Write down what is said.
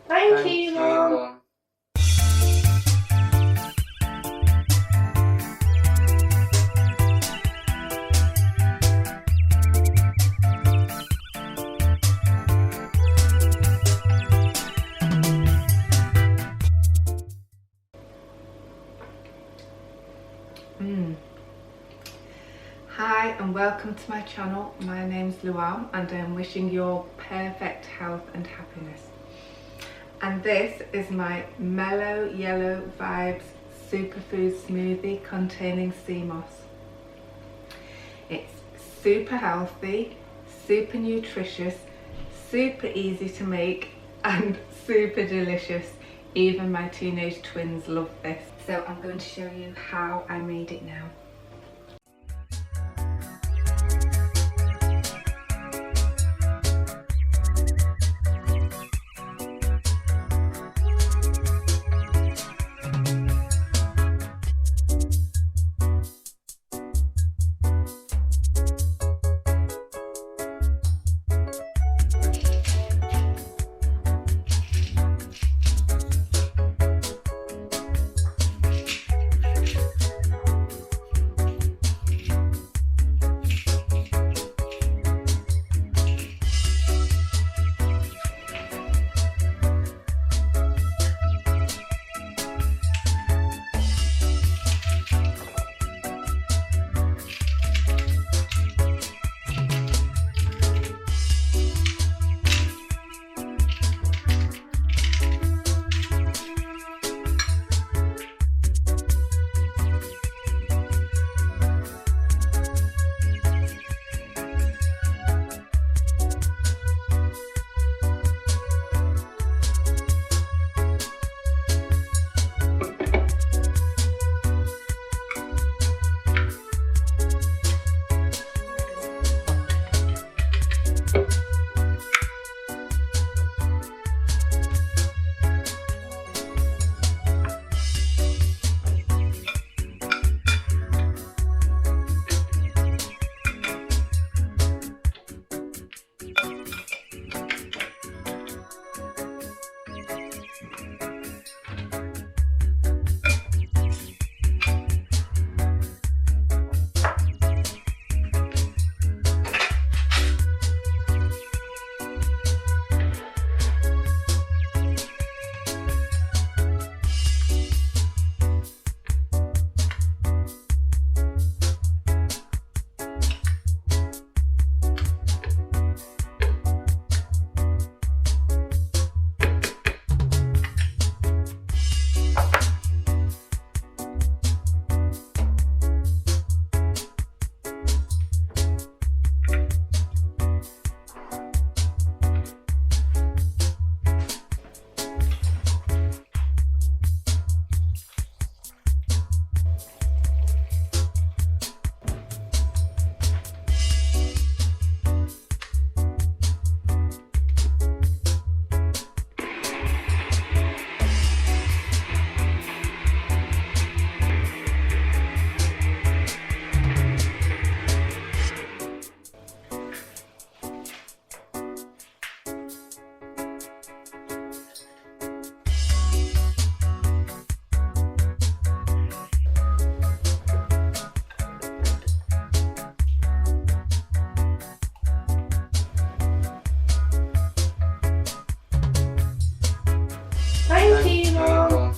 Thank you, Mum. Hi and welcome to my channel. My name's Luam and I'm wishing you all perfect health and happiness. And this is my Mellow Yellow Vibes Superfood smoothie containing SeaMoss. It's super healthy, super nutritious, super easy to make and super delicious. Even my teenage twins love this. So I'm going to show you how I made it now. Thank you, Mum.